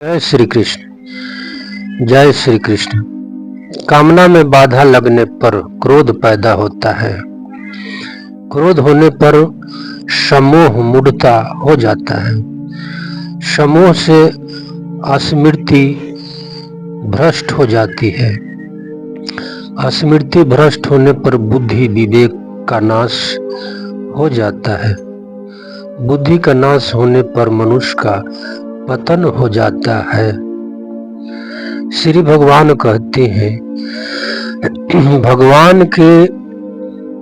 जय श्री कृष्ण। जय श्री कृष्ण। कामना में बाधा लगने पर क्रोध पैदा होता है। क्रोध होने पर सम्मोह मूढ़ता हो जाता है। सम्मोह से स्मृति भ्रष्ट हो जाती है। स्मृति भ्रष्ट होने पर बुद्धि विवेक का नाश हो जाता है। बुद्धि का नाश होने पर मनुष्य का पतन हो जाता है। श्री भगवान कहते हैं, भगवान के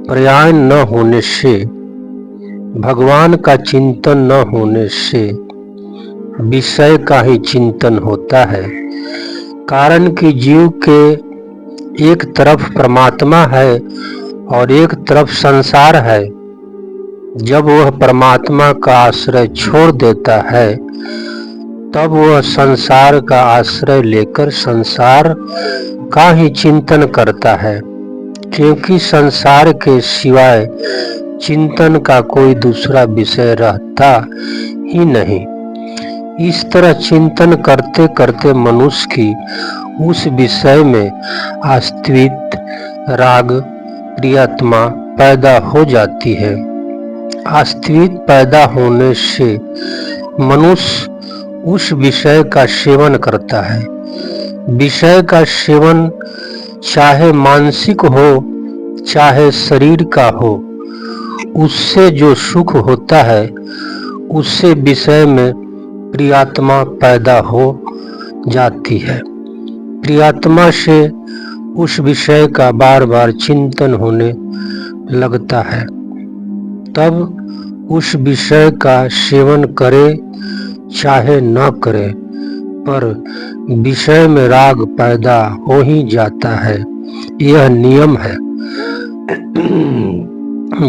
पर्याय न होने से, भगवान का चिंतन न होने से विषय का ही चिंतन होता है। कारण कि जीव के एक तरफ परमात्मा है और एक तरफ संसार है। जब वह परमात्मा का आश्रय छोड़ देता है तब वह संसार का आश्रय लेकर संसार का ही चिंतन करता है, क्योंकि संसार के सिवाय चिंतन का कोई दूसरा विषय रहता ही नहीं। इस तरह चिंतन करते करते मनुष्य की उस विषय में अस्तित्व, राग, प्रियतमा पैदा हो जाती है। अस्तित्व पैदा होने से मनुष्य उस विषय का सेवन करता है। विषय का सेवन चाहे मानसिक हो चाहे शरीर का हो, उससे जो सुख होता है उससे विषय में प्रियतमा पैदा हो जाती है। प्रियतमा से उस विषय का बार बार चिंतन होने लगता है। तब उस विषय का सेवन करे चाहे न करे, पर विषय में राग पैदा हो ही जाता है। यह नियम है।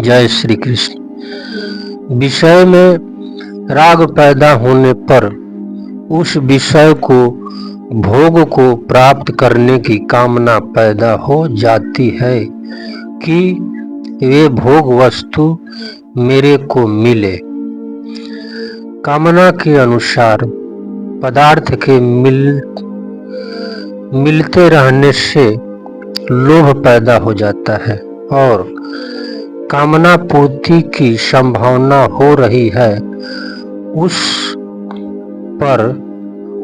जय श्री कृष्ण। विषय में राग पैदा होने पर उस विषय को, भोग को प्राप्त करने की कामना पैदा हो जाती है कि वे भोग वस्तु मेरे को मिले। कामना के अनुसार पदार्थ के मिलते रहने से लोभ पैदा हो जाता है और कामना पूर्ति की संभावना हो रही है उस पर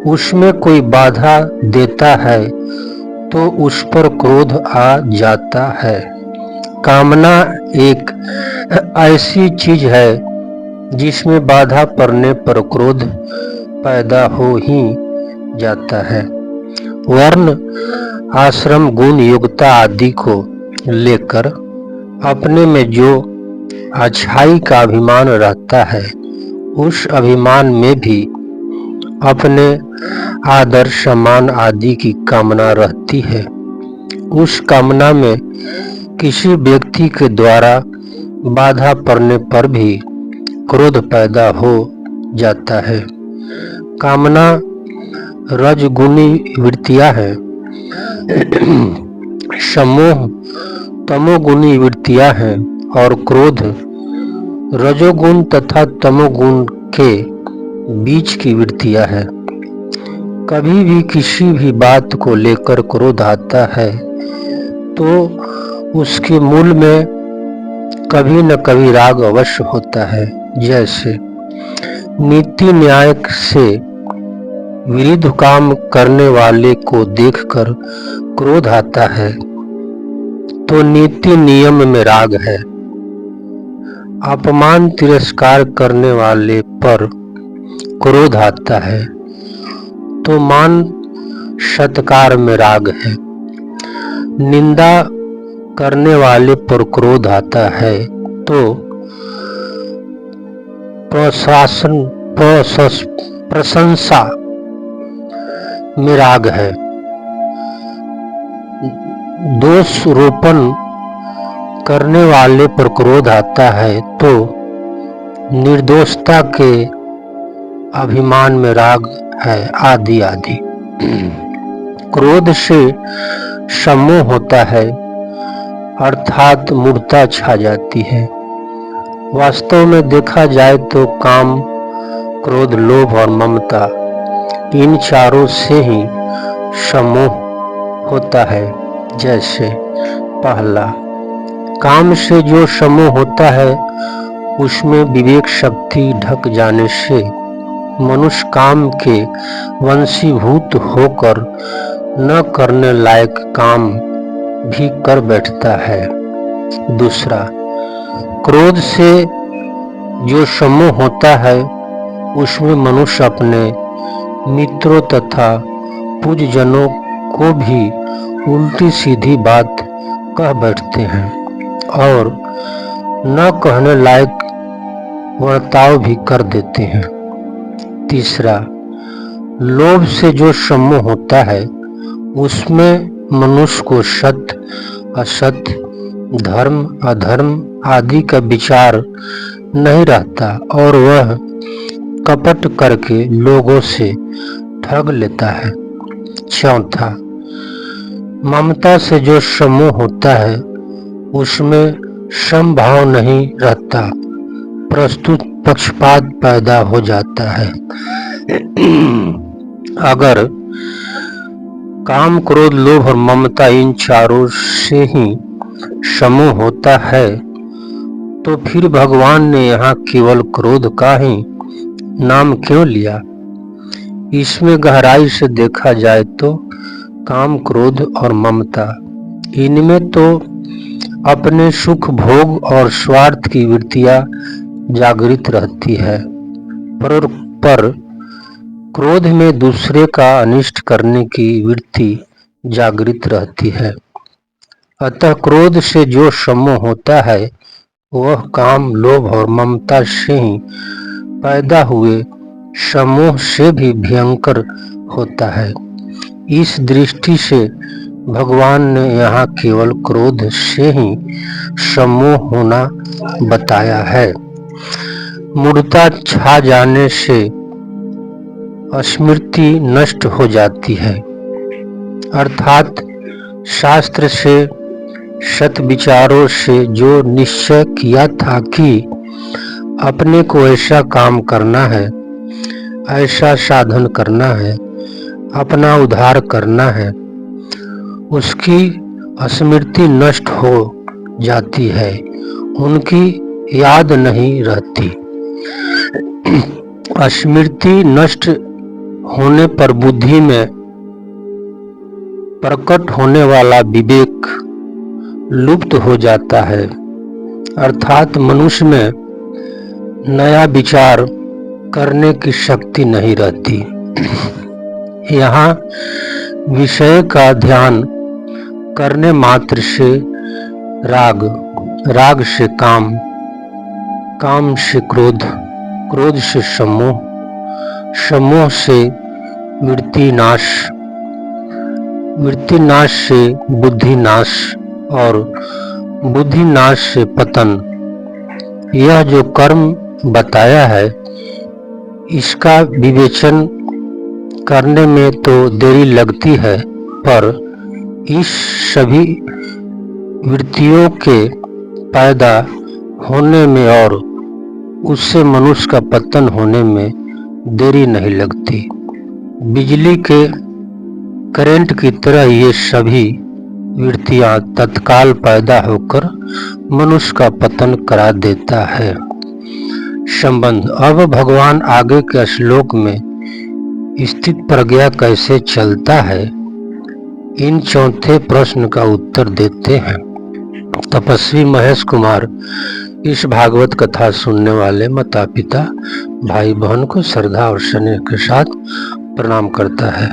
उसमें कोई बाधा देता है तो उस पर क्रोध आ जाता है। कामना एक ऐसी चीज है जिसमें बाधा पड़ने पर क्रोध पैदा हो ही जाता है। वर्ण, आश्रम, गुण, योग्यता आदि को लेकर अपने में जो अच्छाई का अभिमान रहता है, उस अभिमान में भी अपने आदर, सम्मान आदि की कामना रहती है। उस कामना में किसी व्यक्ति के द्वारा बाधा पड़ने पर भी क्रोध पैदा हो जाता है। कामना रजगुणी वृत्तियां हैं, सम्मोह तमोगुणी वृत्तियां हैं और क्रोध रजोगुण तथा तमोगुण के बीच की वृत्तियां हैं। कभी भी किसी भी बात को लेकर क्रोध आता है तो उसके मूल में कभी न कभी राग अवश्य होता है। जैसे नीति न्याय से विरुद्ध काम करने वाले को देखकर क्रोध आता है तो नीति नियम में राग है। अपमान तिरस्कार करने वाले पर क्रोध आता है तो मान सत्कार में राग है। निंदा करने वाले पर क्रोध आता है तो प्रशंसा में राग है। दोष रोपण करने वाले पर क्रोध आता है तो निर्दोषता के अभिमान में राग है, आदि आदि। क्रोध से सम्मोह होता है, अर्थात मूढ़ता छा जाती है। वास्तव में देखा जाए तो काम, क्रोध, लोभ और ममता इन चारों से ही समोह होता है। जैसे पहला, काम से जो समोह होता है उसमें विवेक शक्ति ढक जाने से मनुष्य काम के वशीभूत होकर न करने लायक काम भी कर बैठता है। दूसरा, क्रोध से जो समोह होता है उसमें मनुष्य अपने मित्रों तथा पूज्यजनों को भी उल्टी सीधी बात कह बैठते हैं और न कहने लायक वर्ताव भी कर देते हैं। तीसरा, लोभ से जो समोह होता है उसमें मनुष्य को सत्य असत्य धर्म अधर्म आदि का विचार नहीं रहता और वह कपट करके लोगों से ठग लेता है। चौथा, ममता से जो समोह होता है उसमें समभाव नहीं रहता, प्रस्तुत पक्षपात पैदा हो जाता है। अगर काम क्रोध लोभ और ममता इन चारों से ही समोह होता है तो फिर भगवान ने यहाँ केवल क्रोध का ही नाम क्यों लिया? इसमें गहराई से देखा जाए तो काम क्रोध और ममता, इनमें तो अपने सुख भोग और स्वार्थ की वृत्तियां जागृत रहती है, पर क्रोध में दूसरे का अनिष्ट करने की वृत्ति जागृत रहती है। अतः क्रोध से जो समोह होता है वह काम लोभ और ममता से ही पैदा हुए समोह से भी भयंकर होता है। इस दृष्टि से भगवान ने यहाँ केवल क्रोध से ही समोह होना बताया है। मूढ़ता छा जाने से स्मृति नष्ट हो जाती है, अर्थात शास्त्र से सत विचारों से जो निश्चय किया था कि अपने को ऐसा काम करना है, ऐसा साधन करना है, अपना उद्धार करना है, उसकी स्मृति नष्ट हो जाती है, उनकी याद नहीं रहती। स्मृति नष्ट होने पर बुद्धि में प्रकट होने वाला विवेक लुप्त हो जाता है, अर्थात मनुष्य में नया विचार करने की शक्ति नहीं रहती। यहाँ विषय का ध्यान करने मात्र से राग, राग से काम, काम से क्रोध, क्रोध से समोह, समोह से वृत्ति नाश, वृत्ति नाश से बुद्धि नाश और बुद्धि नाश से पतन। यह जो कर्म बताया है इसका विवेचन करने में तो देरी लगती है, पर इस सभी वृत्तियों के पैदा होने में और उससे मनुष्य का पतन होने में देरी नहीं लगती। बिजली के करंट की तरह ये सभी वृत्तियां तत्काल पैदा होकर मनुष्य का पतन करा देता है। संबंध। अब भगवान आगे के श्लोक में स्थित प्रज्ञा कैसे चलता है, इन चौथे प्रश्न का उत्तर देते हैं। तपस्वी महेश कुमार इस भागवत कथा सुनने वाले माता पिता भाई बहन को श्रद्धा और स्नेह के साथ प्रणाम करता है।